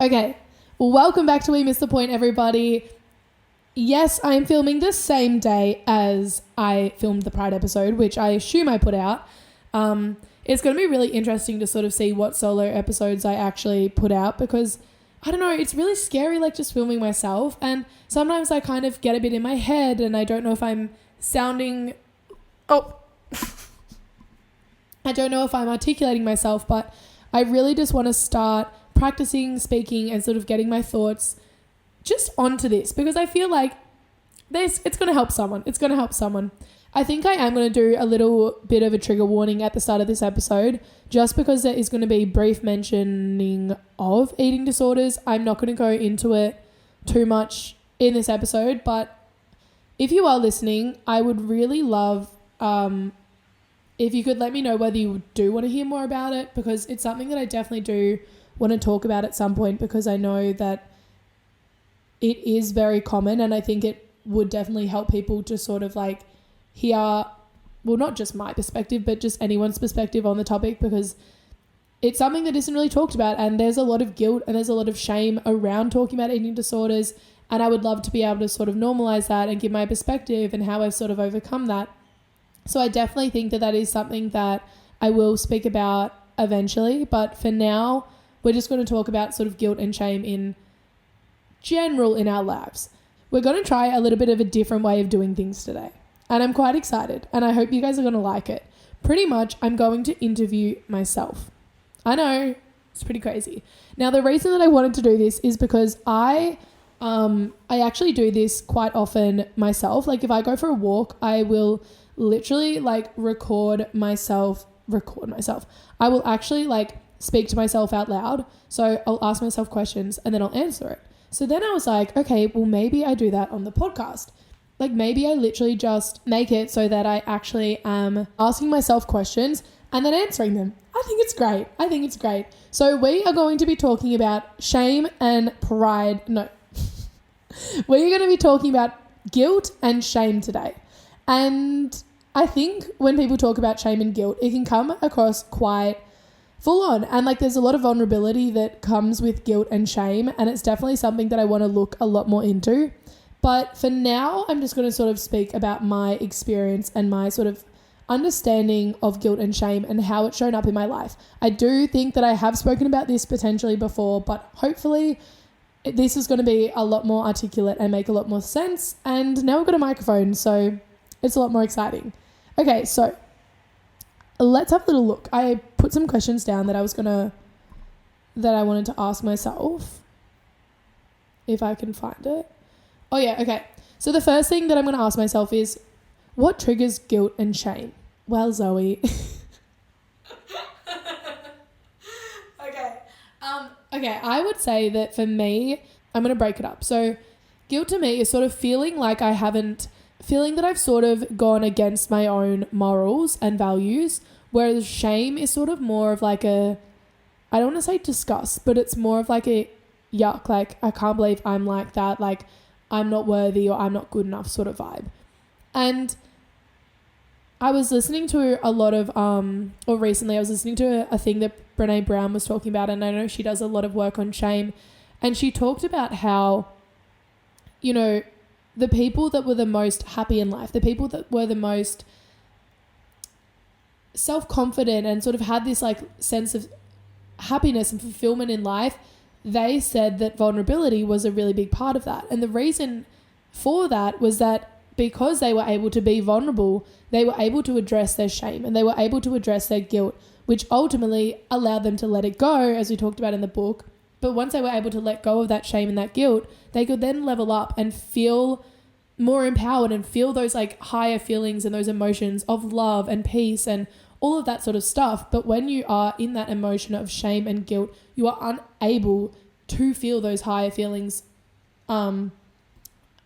Okay, welcome back to We Missed the Point, everybody. Yes, I am filming the same day as I filmed the Pride episode, which I assume I put out. It's going to be really interesting to sort of see what solo episodes I actually put out because, I don't know, it's really scary like just filming myself, and sometimes I kind of get a bit in my head and I don't know if I'm sounding... I don't know if I'm articulating myself, but I really just want to start practicing speaking and sort of getting my thoughts just onto this because I feel like it's going to help someone. It's going to help someone. I think I am going to do a little bit of a trigger warning at the start of this episode just because there is going to be brief mentioning of eating disorders. I'm not going to go into it too much in this episode, but if you are listening, I would really love if you could let me know whether you do want to hear more about it because it's something that I definitely do want to talk about at some point because I know that it is very common and I think it would definitely help people to sort of like hear, well, not just my perspective, but just anyone's perspective on the topic because it's something that isn't really talked about and there's a lot of guilt and there's a lot of shame around talking about eating disorders, and I would love to be able to sort of normalize that and give my perspective and how I've sort of overcome that. So I definitely think that that is something that I will speak about eventually, but for now, we're just going to talk about sort of guilt and shame in general in our lives. We're going to try a little bit of a different way of doing things today. And I'm quite excited and I hope you guys are going to like it. Pretty much, I'm going to interview myself. I know, it's pretty crazy. Now, the reason that I wanted to do this is because I actually do this quite often myself. Like if I go for a walk, I will literally like record myself. I will actually like speak to myself out loud. So I'll ask myself questions and then I'll answer it. So then I was like, okay, well, maybe I do that on the podcast. Like maybe I literally just make it so that I actually am asking myself questions and then answering them. I think it's great. So we are going to be talking about shame and pride. No, we're going to be talking about guilt and shame today. And I think when people talk about shame and guilt, it can come across quite full on. And like there's a lot of vulnerability that comes with guilt and shame. And it's definitely something that I want to look a lot more into. But for now, I'm just going to sort of speak about my experience and my sort of understanding of guilt and shame and how it's shown up in my life. I do think that I have spoken about this potentially before, but hopefully this is going to be a lot more articulate and make a lot more sense. And now we've got a microphone, so it's a lot more exciting. Okay, so let's have a little look. I put some questions down that I wanted to ask myself. If I can find it. Oh yeah, okay. So the first thing that I'm going to ask myself is, what triggers guilt and shame? Well, Zoe. Okay, I would say that for me, I'm going to break it up. So guilt to me is sort of feeling that I've sort of gone against my own morals and values, whereas shame is sort of more of like I don't want to say disgust, but it's more of like a yuck, like I can't believe I'm like that, like I'm not worthy or I'm not good enough sort of vibe. And I was listening to a lot of, recently I was listening to a thing that Brene Brown was talking about, and I know she does a lot of work on shame, and she talked about how, you know, the people that were the most happy in life, the people that were the most self-confident and sort of had this like sense of happiness and fulfillment in life, they said that vulnerability was a really big part of that. And the reason for that was that because they were able to be vulnerable, they were able to address their shame and they were able to address their guilt, which ultimately allowed them to let it go, as we talked about in the book. But once they were able to let go of that shame and that guilt, they could then level up and feel more empowered and feel those like higher feelings and those emotions of love and peace and all of that sort of stuff. But when you are in that emotion of shame and guilt, you are unable to feel those higher feelings and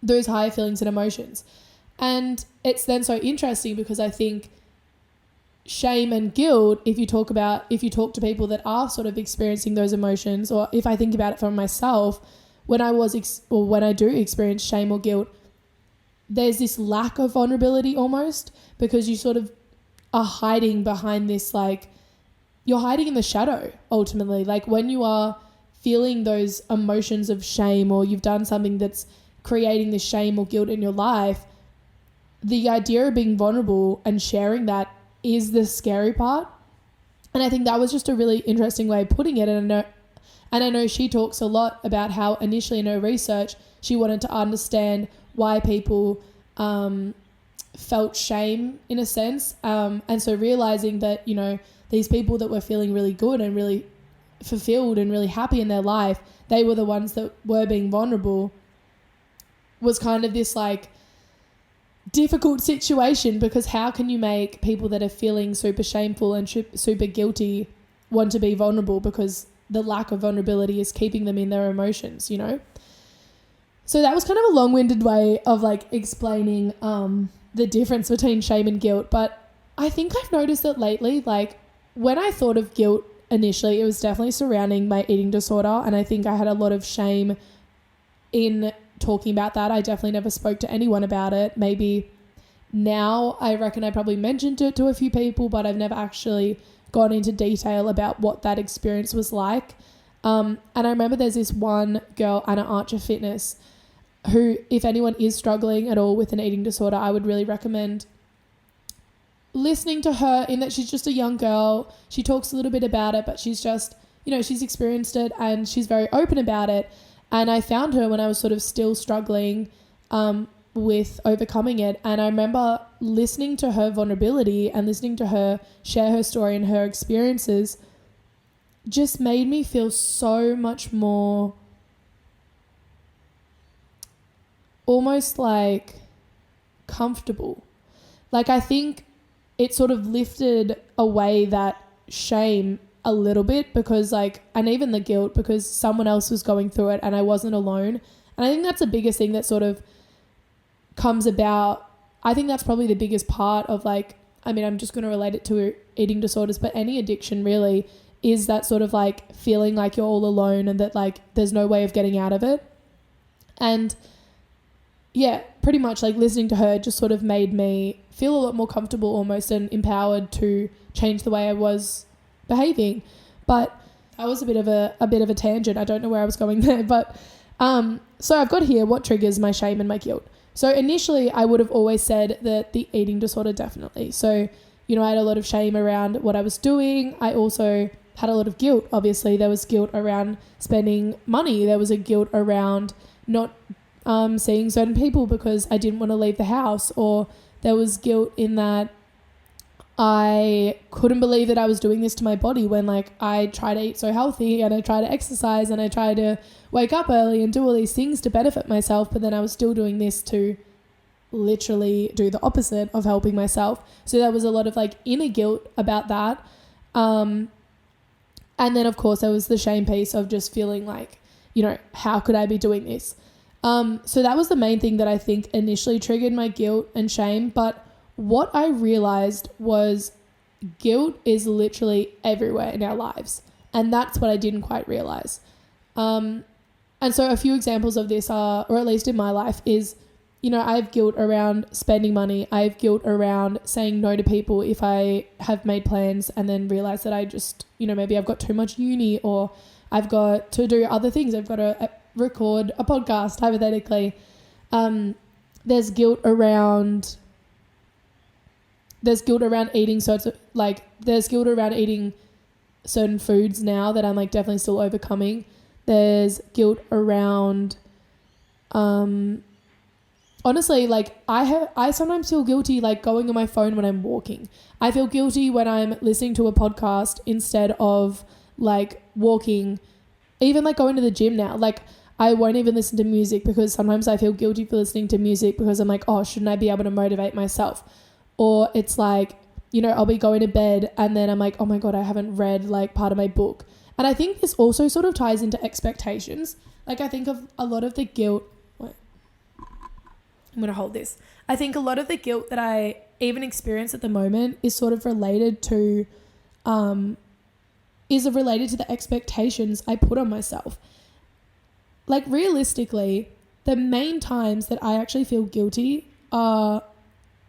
emotions. And it's then so interesting because I think shame and guilt, if you talk to people that are sort of experiencing those emotions, or if I think about it for myself, when I do experience shame or guilt, there's this lack of vulnerability almost because you sort of are hiding behind this, like you're hiding in the shadow ultimately. Like when you are feeling those emotions of shame, or you've done something that's creating this shame or guilt in your life, the idea of being vulnerable and sharing that is the scary part. And I think that was just a really interesting way of putting it. And I know she talks a lot about how initially in her research, she wanted to understand why people felt shame in a sense. And so realizing that, you know, these people that were feeling really good and really fulfilled and really happy in their life, they were the ones that were being vulnerable, was kind of this like difficult situation, because how can you make people that are feeling super shameful and super guilty want to be vulnerable, because the lack of vulnerability is keeping them in their emotions, you know? So that was kind of a long-winded way of like explaining the difference between shame and guilt. But I think I've noticed that lately, like when I thought of guilt initially, it was definitely surrounding my eating disorder. And I think I had a lot of shame in talking about that. I definitely never spoke to anyone about it. Maybe now I reckon I probably mentioned it to a few people, but I've never actually gone into detail about what that experience was like. And I remember there's this one girl, Anna Archer Fitness, who, if anyone is struggling at all with an eating disorder, I would really recommend listening to her, in that she's just a young girl. She talks a little bit about it, but she's just, you know, she's experienced it and she's very open about it. And I found her when I was sort of still struggling with overcoming it. And I remember listening to her vulnerability and listening to her share her story and her experiences just made me feel so much more almost like comfortable. Like I think it sort of lifted away that shame a little bit, because like, and even the guilt, because someone else was going through it and I wasn't alone. And I think that's the biggest thing that sort of comes about. I think that's probably the biggest part of like, I mean, I'm just going to relate it to eating disorders, but any addiction really is that sort of like feeling like you're all alone and that like there's no way of getting out of it. And yeah, pretty much like listening to her just sort of made me feel a lot more comfortable almost, and empowered to change the way I was behaving. But that was a bit of a tangent. I don't know where I was going there, but so I've got here what triggers my shame and my guilt. So initially I would have always said that the eating disorder, definitely. So, you know, I had a lot of shame around what I was doing. I also had a lot of guilt. Obviously there was guilt around spending money. There was a guilt around not seeing certain people because I didn't want to leave the house, or there was guilt in that I couldn't believe that I was doing this to my body when like I try to eat so healthy and I try to exercise and I try to wake up early and do all these things to benefit myself, but then I was still doing this to literally do the opposite of helping myself. So there was a lot of like inner guilt about that. And then of course there was the shame piece of just feeling like, you know, how could I be doing this? So that was the main thing that I think initially triggered my guilt and shame. But what I realized was guilt is literally everywhere in our lives. And that's what I didn't quite realize. And so a few examples of this are, or at least in my life, is, you know, I have guilt around spending money. I have guilt around saying no to people if I have made plans and then realize that I just, you know, maybe I've got too much uni, or I've got to do other things. I've got to record a podcast, hypothetically. There's guilt around eating sorts of like, there's guilt around eating certain foods now that I'm like definitely still overcoming. There's guilt around, honestly, like I sometimes feel guilty like going on my phone when I'm walking. I feel guilty when I'm listening to a podcast instead of like walking, even like going to the gym now. Like I won't even listen to music because sometimes I feel guilty for listening to music because I'm like, oh, shouldn't I be able to motivate myself? Or it's like, you know, I'll be going to bed and then I'm like, oh my God, I haven't read like part of my book. And I think this also sort of ties into expectations. Like I think of a lot of the guilt. Wait, I'm going to hold this. I think a lot of the guilt that I even experience at the moment is sort of related to the expectations I put on myself. Like realistically, the main times that I actually feel guilty are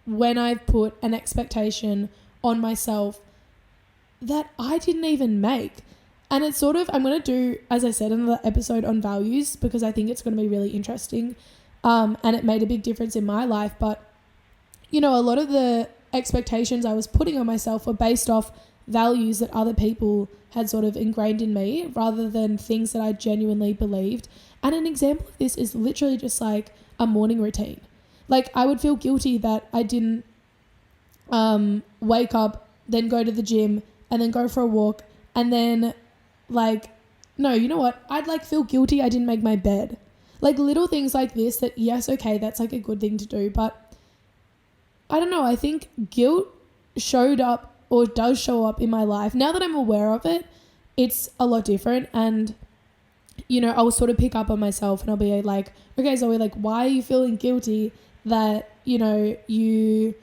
when I've put an expectation on myself that I didn't even make. And it's sort of, I'm going to do, as I said, another episode on values because I think it's going to be really interesting. And it made a big difference in my life. But, you know, a lot of the expectations I was putting on myself were based off values that other people had sort of ingrained in me rather than things that I genuinely believed. And an example of this is literally just like a morning routine. Like I would feel guilty that I didn't wake up, then go to the gym and then go for a walk and then like, no, you know what? I'd like feel guilty I didn't make my bed. Like little things like this that, yes, okay, that's like a good thing to do. But I don't know. I think guilt showed up or does show up in my life. Now that I'm aware of it, it's a lot different. And, you know, I'll sort of pick up on myself and I'll be like, okay, Zoe, like, why are you feeling guilty that, you know, you,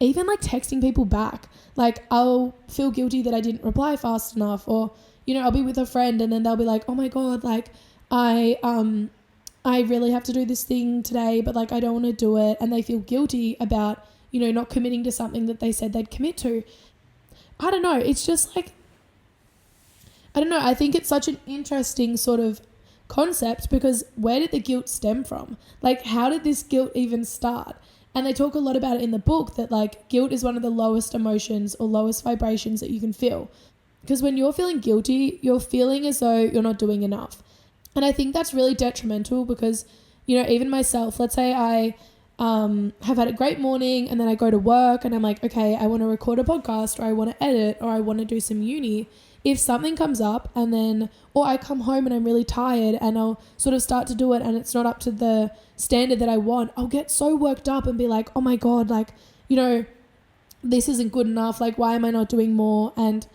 even like texting people back, like I'll feel guilty that I didn't reply fast enough, or, you know, I'll be with a friend and then they'll be like, oh my God, like I really have to do this thing today, but like, I don't want to do it. And they feel guilty about, you know, not committing to something that they said they'd commit to. I don't know. It's just like, I don't know. I think it's such an interesting sort of concept because where did the guilt stem from? Like, how did this guilt even start? And they talk a lot about it in the book that like guilt is one of the lowest emotions or lowest vibrations that you can feel. Because when you're feeling guilty, you're feeling as though you're not doing enough. And I think that's really detrimental because, you know, even myself, let's say I have had a great morning and then I go to work and I'm like, okay, I want to record a podcast or I want to edit or I want to do some uni. If something comes up and then, or I come home and I'm really tired and I'll sort of start to do it and it's not up to the standard that I want, I'll get so worked up and be like, oh my God, like, you know, this isn't good enough. Like, why am I not doing more? And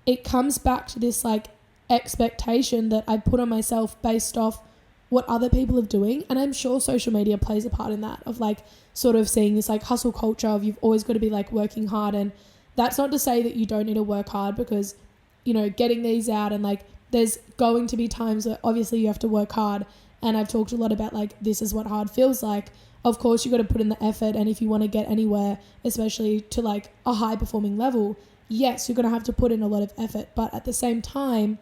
it comes back to this like expectation that I put on myself based off what other people are doing. And I'm sure social media plays a part in that, of like sort of seeing this like hustle culture of you've always got to be like working hard. And that's not to say that you don't need to work hard because, you know, getting these out and like there's going to be times where obviously you have to work hard. And I've talked a lot about like, this is what hard feels like. Of course, you got to put in the effort. And if you want to get anywhere, especially to like a high performing level, yes, you're going to have to put in a lot of effort. But at the same time,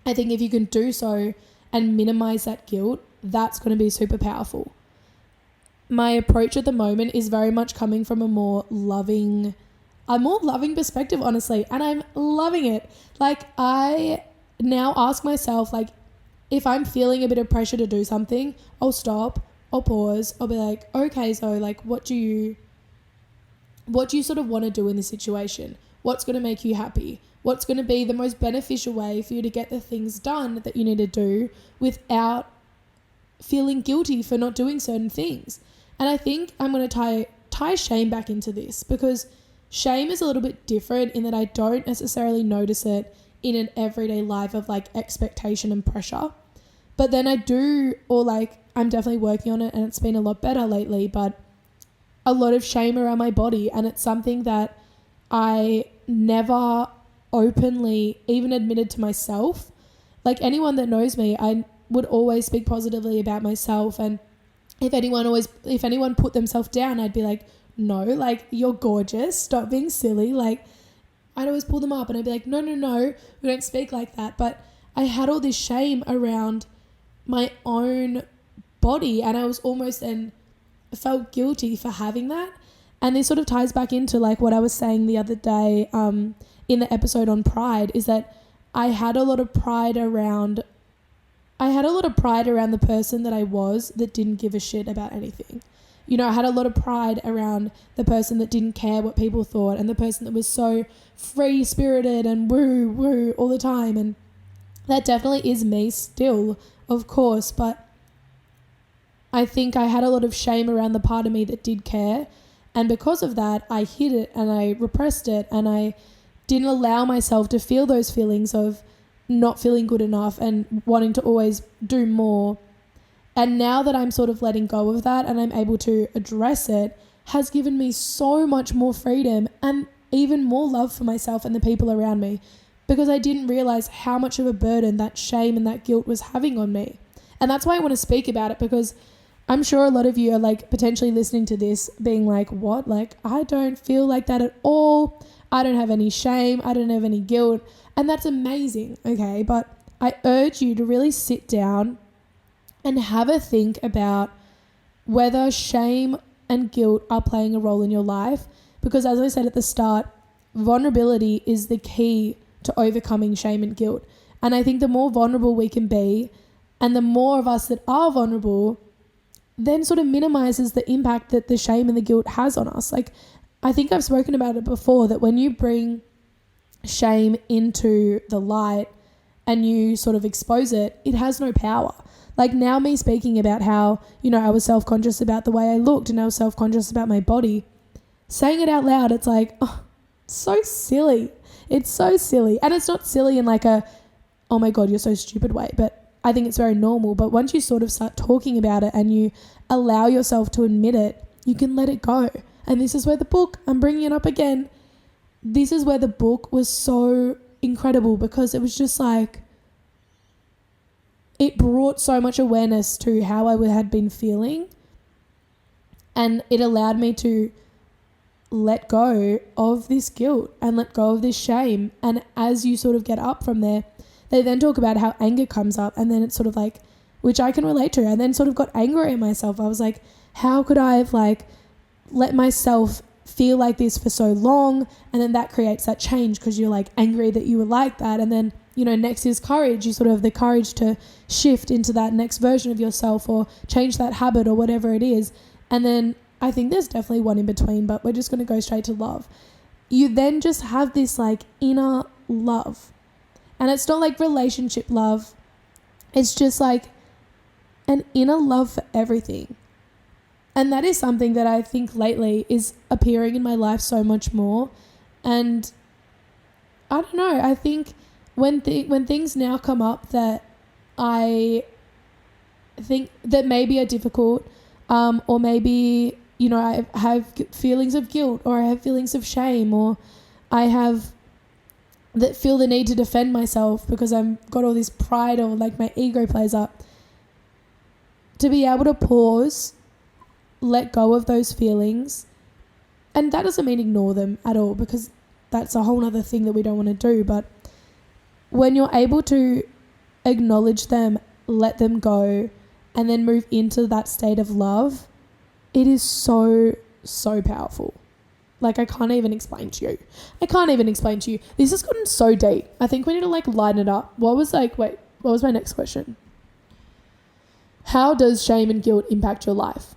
I think if you can do so and minimize that guilt, that's going to be super powerful. My approach at the moment is very much coming from a more loving perspective, honestly. And I'm loving it. Like I now ask myself, like, if I'm feeling a bit of pressure to do something, I'll stop, I'll pause, I'll be like, okay, so like, what do you sort of want to do in this situation? What's going to make you happy? What's going to be the most beneficial way for you to get the things done that you need to do without feeling guilty for not doing certain things? And I think I'm going to tie shame back into this because shame is a little bit different in that I don't necessarily notice it in an everyday life of like expectation and pressure. But then I do, or like I'm definitely working on it and it's been a lot better lately, but a lot of shame around my body. And it's something that I never openly even admitted to myself. Like anyone that knows me, I would always speak positively about myself. And if anyone put themselves down, I'd be like, no, like you're gorgeous. Stop being silly. Like I'd always pull them up and I'd be like, no, we don't speak like that. But I had all this shame around my own body and I was almost then felt guilty for having that. And this sort of ties back into like what I was saying the other day in the episode on pride, is that I had a lot of pride around the person that I was that didn't give a shit about anything. You know, I had a lot of pride around the person that didn't care what people thought and the person that was so free-spirited and woo all the time. And that definitely is me still, of course, but I think I had a lot of shame around the part of me that did care. And because of that, I hid it and I repressed it and I didn't allow myself to feel those feelings of not feeling good enough and wanting to always do more. And now that I'm sort of letting go of that and I'm able to address it, has given me so much more freedom and even more love for myself and the people around me, because I didn't realize how much of a burden that shame and that guilt was having on me. And that's why I want to speak about it, because I'm sure a lot of you are like potentially listening to this being like, what? Like, I don't feel like that at all. I don't have any shame. I don't have any guilt. And that's amazing, okay? But I urge you to really sit down and have a think about whether shame and guilt are playing a role in your life. Because as I said at the start, vulnerability is the key to overcoming shame and guilt. And I think the more vulnerable we can be, and the more of us that are vulnerable, then sort of minimizes the impact that the shame and the guilt has on us. Like, I think I've spoken about it before, that when you bring shame into the light and you sort of expose it, it has no power. Like now me speaking about how, you know, I was self-conscious about the way I looked and I was self-conscious about my body, saying it out loud, it's like, oh, so silly. It's so silly. And it's not silly in like a, oh my God, you're so stupid way, but I think it's very normal. But once you sort of start talking about it and you allow yourself to admit it, you can let it go. And this is where the book, I'm bringing it up again, this is where the book was so incredible, because it was just like, it brought so much awareness to how I had been feeling, and it allowed me to let go of this guilt and let go of this shame. And as you sort of get up from there, they then talk about how anger comes up, and then it's sort of like, which I can relate to. I then sort of got angry at myself. I was like, how could I have like let myself feel like this for so long? And then that creates that change, because you're like angry that you were like that. And then, you know, next is courage. You sort of have the courage to shift into that next version of yourself or change that habit or whatever it is. And then I think there's definitely one in between, but we're just going to go straight to love. You then just have this like inner love. And it's not like relationship love. It's just like an inner love for everything. And that is something that I think lately is appearing in my life so much more. And I don't know, I think when things now come up that I think that maybe are difficult, or maybe, you know, I have feelings of guilt, or I have feelings of shame, or I have that feel the need to defend myself because I've got all this pride, or like my ego plays up, to be able to pause, let go of those feelings. And that doesn't mean ignore them at all, because that's a whole other thing that we don't want to do. But when you're able to acknowledge them, let them go, and then move into that state of love, it is so, so powerful. Like, I can't even explain to you. This has gotten so deep. I think we need to like lighten it up. What was my next question? How does shame and guilt impact your life?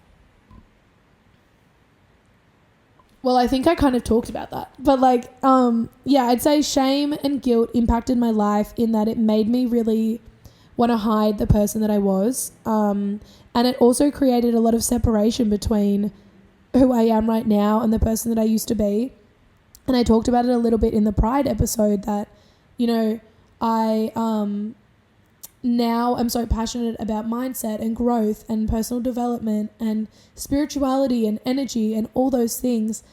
Well, I think I kind of talked about that. But like, yeah, I'd say shame and guilt impacted my life in that it made me really want to hide the person that I was. And it also created a lot of separation between who I am right now and the person that I used to be. And I talked about it a little bit in the Pride episode that, you know, I now I'm so passionate about mindset and growth and personal development and spirituality and energy and all those things.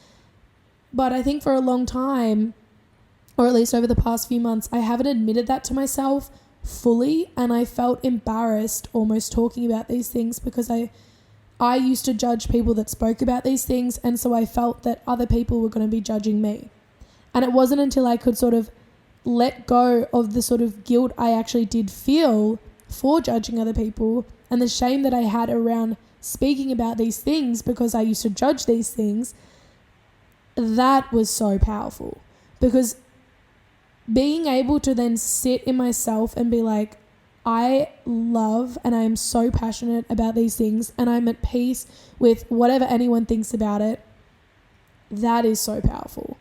But I think for a long time, or at least over the past few months, I haven't admitted that to myself fully. And I felt embarrassed almost talking about these things, because I used to judge people that spoke about these things. And so I felt that other people were going to be judging me. And it wasn't until I could sort of let go of the sort of guilt I actually did feel for judging other people, and the shame that I had around speaking about these things because I used to judge these things, that was so powerful. Because being able to then sit in myself and be like, I love and I am so passionate about these things and I'm at peace with whatever anyone thinks about it, that is so powerful.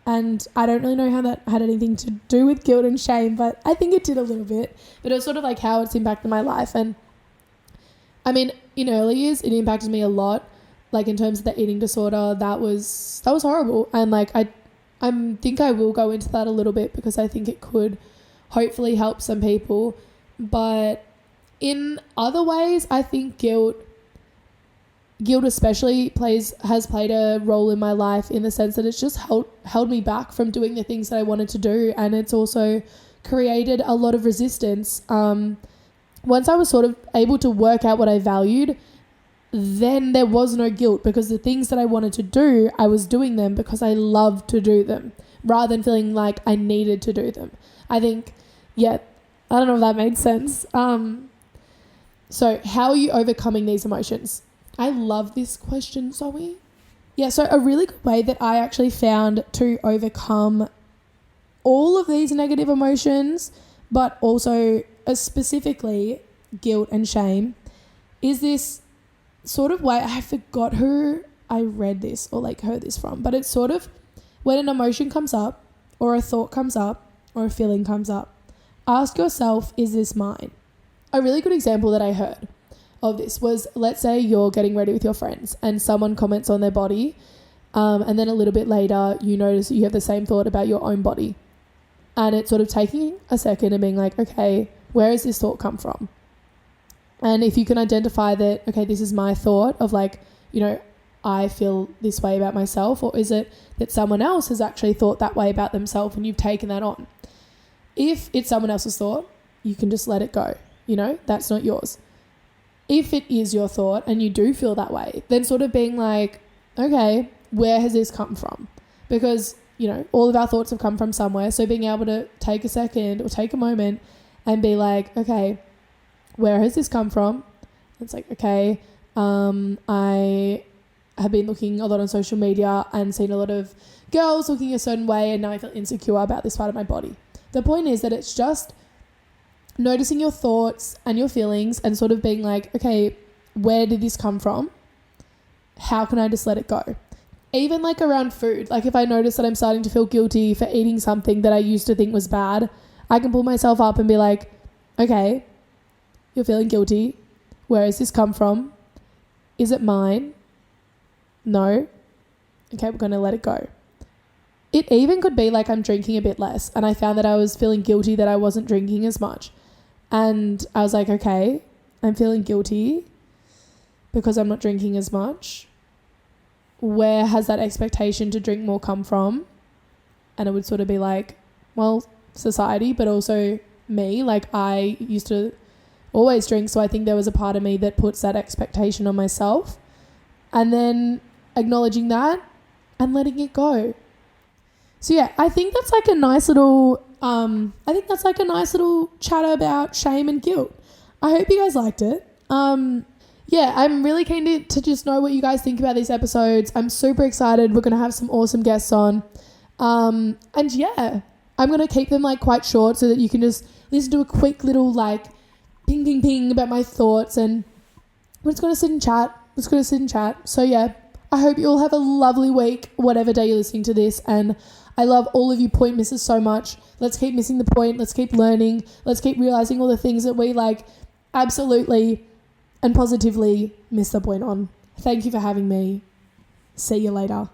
And I don't really know how that had anything to do with guilt and shame, but I think it did a little bit. But it was sort of like how it's impacted my life. And I mean, in early years, it impacted me a lot. Like in terms of the eating disorder, that was horrible. And like I think I will go into that a little bit, because I think it could hopefully help some people. But in other ways, I think guilt especially has played a role in my life, in the sense that it's just held me back from doing the things that I wanted to do. And it's also created a lot of resistance. Once I was sort of able to work out what I valued, then there was no guilt, because the things that I wanted to do, I was doing them because I loved to do them rather than feeling like I needed to do them. I think, I don't know if that made sense. So how are you overcoming these emotions? I love this question, Zoe. Yeah, so a really good way that I actually found to overcome all of these negative emotions, but also specifically guilt and shame, is this sort of way. I forgot who I read this or like heard this from, but it's sort of when an emotion comes up or a thought comes up or a feeling comes up, ask yourself, is this mine? A really good example that I heard of this was, let's say you're getting ready with your friends and someone comments on their body, and then a little bit later you notice that you have the same thought about your own body, and it's sort of taking a second and being like, okay, where has this thought come from? And if you can identify that, okay, this is my thought of like, I feel this way about myself, or is it that someone else has actually thought that way about themselves and you've taken that on? If it's someone else's thought, you can just let it go. That's not yours. If it is your thought and you do feel that way, then sort of being like, okay, where has this come from? Because, all of our thoughts have come from somewhere. So being able to take a second or take a moment and be like, okay, where has this come from? It's like, okay, I have been looking a lot on social media and seen a lot of girls looking a certain way, and now I feel insecure about this part of my body. The point is that it's just noticing your thoughts and your feelings and sort of being like, okay, where did this come from? How can I just let it go? Even like around food, like if I notice that I'm starting to feel guilty for eating something that I used to think was bad, I can pull myself up and be like, okay, you're feeling guilty. Where has this come from? Is it mine? No. Okay, we're going to let it go. It even could be like I'm drinking a bit less, and I found that I was feeling guilty that I wasn't drinking as much. And I was like, okay, I'm feeling guilty because I'm not drinking as much. Where has that expectation to drink more come from? And it would sort of be like, well, society, but also me. Like I used to always drink, so I think there was a part of me that puts that expectation on myself. And then acknowledging that and letting it go. So yeah, I think that's like a nice little chat about shame and guilt. I hope you guys liked it. I'm really keen to just know what you guys think about these episodes. I'm super excited. We're going to have some awesome guests on. I'm going to keep them like quite short so that you can just listen to a quick little like ping, ping, ping about my thoughts, and we're just going to sit and chat. So yeah, I hope you all have a lovely week, whatever day you're listening to this. And I love all of you point missers so much. Let's keep missing the point. Let's keep learning. Let's keep realizing all the things that we like absolutely and positively miss the point on. Thank you for having me. See you later.